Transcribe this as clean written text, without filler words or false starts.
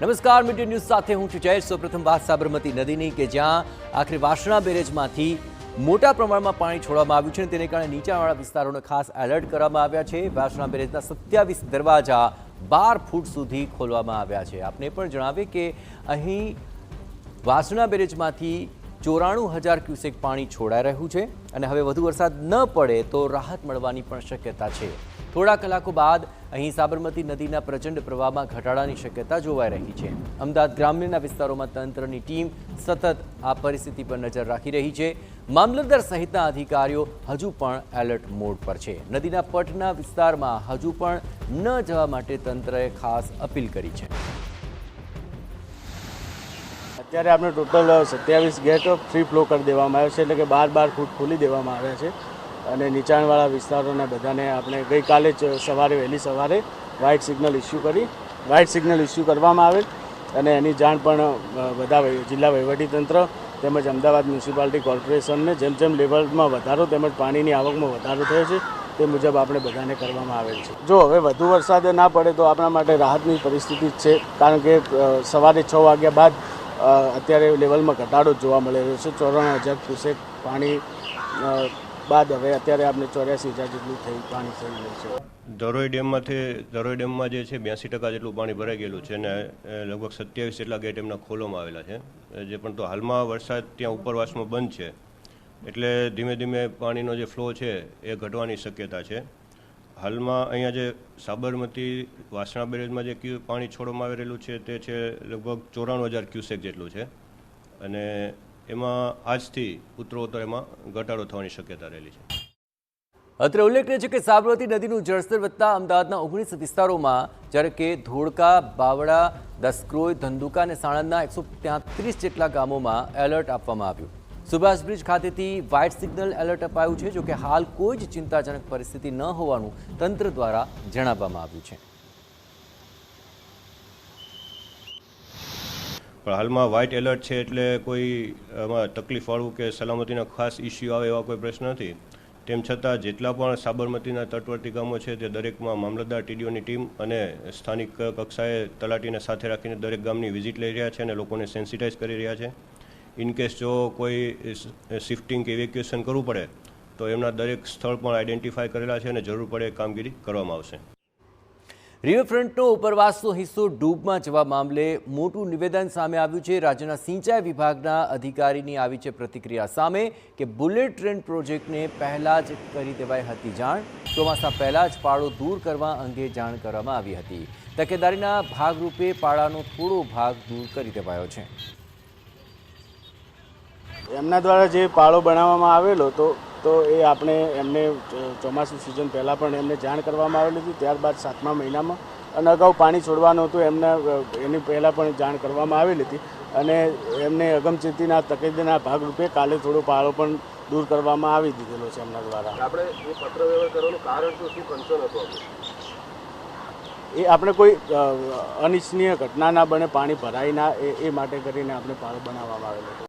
નમસ્કાર, media news સાથે હું છું જયેશ। સૌપ્રથમ વાત સાબરમતી નદીની કે જ્યાં આખરે વાસણા બેરેજમાંથી મોટા પ્રમાણમાં પાણી છોડવામાં આવ્યું છે અને તેને કારણે નીચાણવાળા વિસ્તારોને ખાસ એલર્ટ કરવામાં આવ્યા છે। વાસણા બેરેજના 27 દરવાજા 12 ફૂટ સુધી ખોલવામાં આવ્યા છે। આપને પણ જણાવીએ કે અહીં વાસણા બેરેજમાંથી 94,000 ક્યુસેક પાણી છોડાઈ રહ્યું છે અને હવે વધુ વરસાદ ન પડે તો રાહત મળવાની પણ શક્યતા છે। થોડા કલાકો બાદ અહીં સાબરમતી નદીના પ્રચંડ પ્રવાહમાં ઘટાડાની શક્યતા જોવાઈ રહી છે। અમદાવાદ ગ્રામ્યના વિસ્તારોમાં તંત્રની ટીમ સતત આ પરિસ્થિતિ પર નજર રાખી રહી છે। મામલતદાર સહિતના અધિકારીઓ હજુ પણ એલર્ટ મોડ પર છે। નદીના પટના વિસ્તારમાં હજુ પણ ન જવા માટે તંત્રએ ખાસ અપીલ કરી છે। અત્યારે આપણે ટોટલ 27 ગેટ ફ્રી ફ્લો કરી દેવામાં આવ્યો છે, એટલે કે 12 ફૂટ ખોલી દેવામાં આવ્યા છે અને નીચાણવાળા વિસ્તારોને બધાને આપણે ગઈકાલે જ વહેલી સવારે વ્હાઇટ સિગ્નલ ઇસ્યુ કરવામાં આવેલ અને એની જાણ પણ બધા જિલ્લા વહીવટીતંત્ર તેમજ અમદાવાદ મ્યુનિસિપાલિટી કોર્પોરેશનને જેમ જેમ લેવલમાં વધારો તેમજ પાણીની આવકમાં વધારો થયો છે તે મુજબ આપણે બધાને કરવામાં આવેલ છે। જો હવે વધુ વરસાદ ના પડે તો આપણા માટે રાહતની પરિસ્થિતિ જ છે, કારણ કે સવારે 6 વાગ્યા બાદ અત્યારે લેવલમાં ઘટાડો જોવા મળી રહ્યો છે। 94,000 ક્યુસેક પાણી બાદ હવે અત્યારે આપણે 84,000 જેટલું પાણી થઈ ગયું છે। ધરોઈ ડેમમાં જે છે 82% જેટલું પાણી ભરાઈ ગયેલું છે અને લગભગ 27 જેટલા ગેટ એમના ખોલવામાં આવેલા છે। જે પણ તો હાલમાં વરસાદ ત્યાં ઉપરવાસમાં બંધ છે, એટલે ધીમે ધીમે પાણીનો જે ફ્લો છે એ ઘટવાની શક્યતા છે। હાલમાં અહીંયા જે સાબરમતી વાસણા બેરેજમાં જે પાણી છોડવામાં આવી રહેલું છે તે છે લગભગ 94,000 ક્યુસેક જેટલું છે અને એમાં આજથી ઉત્તરોત્તર એમાં ઘટાડો થવાની શક્યતા રહેલી છે। અત્રે ઉલ્લેખનીય છે કે સાબરમતી નદીનું જળસ્તર વધતા અમદાવાદના 19 વિસ્તારોમાં, જ્યારે કે ધોળકા, બાવળા, દસક્રોઈ, ધંધુકા અને સાણંદના 133 જેટલા ગામોમાં એલર્ટ આપવામાં આવ્યું। સુભાષ બ્રિજ ખાતેથી વ્હાઇટ સિગ્નલ એલર્ટ અપાયું છે, જોકે હાલ કોઈ જ ચિંતાજનક પરિસ્થિતિ ન હોવાનું તંત્ર દ્વારા જણાવવામાં આવ્યું છે। પણ હાલમાં વ્હાઇટ એલર્ટ છે એટલે કોઈ આમાં તકલીફવાળું કે સલામતીના ખાસ ઇસ્યુ આવે એવા કોઈ પ્રશ્ન નથી। તેમ છતાં જેટલા પણ સાબરમતીના તટવર્તી ગામો છે તે દરેકમાં મામલતદાર ટીડીઓની ટીમ અને સ્થાનિક કક્ષાએ તલાટીને સાથે રાખીને દરેક ગામની વિઝિટ લઈ રહ્યા છે અને લોકોને સેન્સિટાઇઝ કરી રહ્યા છે। ઇનકેસ જો કોઈ શિફ્ટિંગ કે ઇવેક્યુએશન કરવું પડે તો એમના દરેક સ્થળ પણ આઈડેન્ટિફાય કરેલા છે અને જરૂર પડે કામગીરી કરવામાં આવશે। રિવરફ્રન્ટનો ઉપરવાસનો હિસ્સો ડૂબમાં જવા મામલે મોટું નિવેદન સામે આવ્યું છે। રાજ્યના સિંચાઈ વિભાગના અધિકારીની આવી છે પ્રતિક્રિયા સામે કે બુલેટ ટ્રેન પ્રોજેક્ટને પહેલાં જ કરી દેવાઈ હતી જાણ। ચોમાસા પહેલાં જ પાળો દૂર કરવા અંગે જાણ કરવામાં આવી હતી। તકેદારીના ભાગરૂપે પાળાનો થોડો ભાગ દૂર કરી દેવાયો છે। એમના દ્વારા જે પાળો બનાવવામાં આવેલો તો એ આપણે એમને ચોમાસું સિઝન પહેલાં પણ એમને જાણ કરવામાં આવેલી હતી, ત્યારબાદ 7મા મહિનામાં અને અગાઉ પાણી છોડવાનું હતું એની પહેલાં પણ જાણ કરવામાં આવેલી હતી અને એમને અગમચેતીના તકેદારીના ભાગરૂપે કાલે થોડો પાળો પણ દૂર કરવામાં આવી દીધેલો છે એમના દ્વારા। આપણે એ પત્ર વ્યવહાર કરવાનું કારણ શું કન્સર્ન હતું? એ આપણે કોઈ અનિચ્છનીય ઘટના ના બને, પાણી ભરાય ના, એ માટે કરીને આપણે પાળો બનાવવામાં આવેલો હતો।